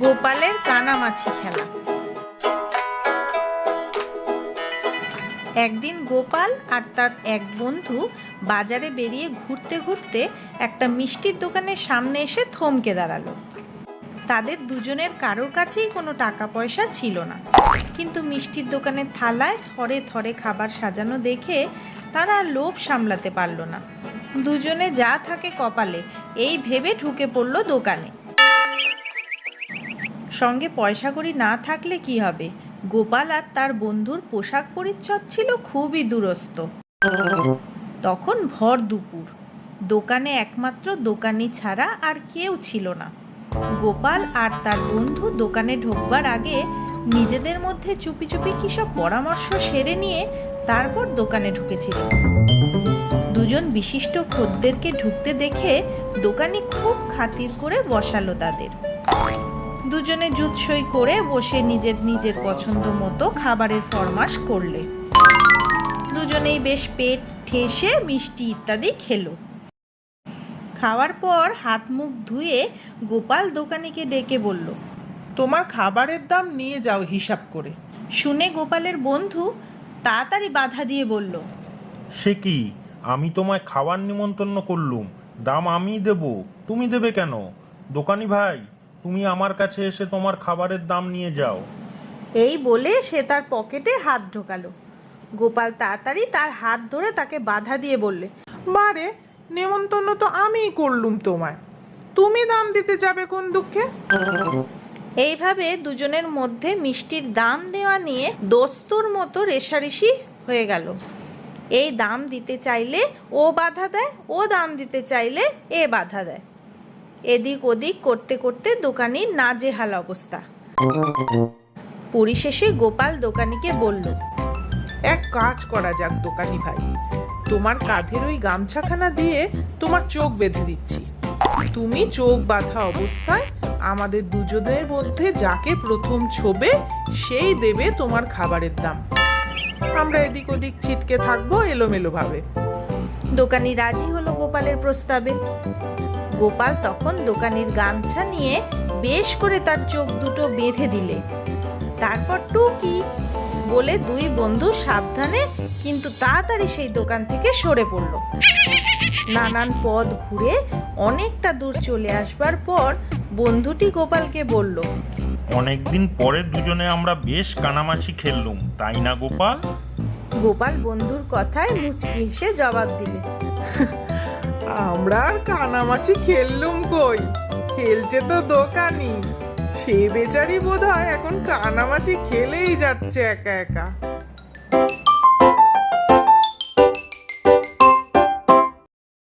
গোপালের কানামাছি খেলা। একদিন গোপাল আর তার এক বন্ধু বাজারে বেরিয়ে ঘুরতে ঘুরতে একটা মিষ্টির দোকানের সামনে এসে থমকে দাঁড়ালো। তাদের দুজনের কারোর কাছেই কোনো টাকা পয়সা ছিল না, কিন্তু মিষ্টির দোকানের থালায় থরে থরে খাবার সাজানো দেখে তারা আর লোভ সামলাতে পারল না। দুজনে যা থাকে কপালে এই ভেবে ঢুকে পড়ল দোকানে। সঙ্গে পয়সা কড়ি না থাকলে কি হবে, গোপাল আর তার বন্ধুর পোশাক পরিচ্ছদ ছিল খুবই দুরস্ত। তখন ভর দুপুর, দোকানে একমাত্র দোকানি ছাড়া আর কেউ ছিল না। গোপাল আর তার বন্ধু দোকানে ঢোকবার আগে নিজেদের মধ্যে চুপি চুপি কী সব পরামর্শ সেরে নিয়ে তারপর দোকানে ঢুকেছিল। দুজন বিশিষ্ট খদ্দেরকে ঢুকতে দেখে দোকানি খুব খাতির করে বসালো তাদের। দুজনে জুৎসই করে বসে নিজের নিজের পছন্দ মতো খাবারের ফরমাশ করলে। দুজনেই বেশ পেট ঠেসে মিষ্টি ইত্যাদি খেলো। খাওয়ার পর হাত মুখ ধুয়ে গোপাল দোকানিকে ডেকে বলল, তোমার খাবারের দাম নিয়ে যাও হিসাব করে। শুনে গোপালের বন্ধু তাড়াতাড়ি বাধা দিয়ে বলল, সে কি, আমি তোমায় খাওয়ার নিমন্ত্রণ করলুম, দাম আমি দেব, তুমি দেবে কেন? দোকানি ভাই, তুমি আমার কাছে এসে তোমার খাবারের দাম নিয়ে যাও। এই বলে সে তার পকেটে হাত ঢোকালো। গোপাল তাড়াতাড়ি তার হাত ধরে তাকে বাধা দিয়ে বললে, বারে, নেমন্তন্ন তো আমিই করলুম তোমায়, তুমি দাম দিতে যাবে কোন দুঃখে? এইভাবে দুজনের মধ্যে মিষ্টির দাম দেওয়া নিয়ে দস্তুর মতো রেষারেষি হয়ে গেল। এই দাম দিতে চাইলে ও বাধা দেয়, ও দাম দিতে চাইলে এ বাধা দেয়। এদিক ওদিক করতে করতে দোকানির নাজেহাল অবস্থা। পরিশেষে গোপাল দোকানিকে বলল, এক কাজ করা যাক দোকানি ভাই, তোমার কাঁধের ওই গামছাখানা দিয়ে তোমার চোখ বেঁধে দিচ্ছি। তুমি চোখ বাঁধা অবস্থায় আমাদের দুজনের মধ্যে যাকে প্রথম ছোবে সেই দেবে তোমার খাবারের দাম। আমরা এদিক ওদিক ছিটকে থাকবো এলোমেলো ভাবে। দোকানি রাজি হলো গোপালের প্রস্তাবে। গোপাল তখন দোকানির গামছা নিয়ে বেশ করে তার চোখ দুটো বেঁধে দিলে। তারপর টুকি বলে দুই বন্ধু সাবধানে কিন্তু তাড়াতাড়ি সেই দোকান থেকে সরে পড়ল। নানান পথ ঘুরে অনেকটা দূর চলে আসবার পর বন্ধুটি গোপালকে বলল, অনেকদিন পরে দুজনে আমরা বেশ কানামাছি খেললুম, তাই না গোপাল? গোপাল বন্ধুর কথায় মুচকি হেসে জবাব দিলে, আমরা আর কানামাছি খেললুম কই, খেলছে তো দোকানি। সে বেচারি বোধহয় এখন কানামাছি খেলেই যাচ্ছে একা একা।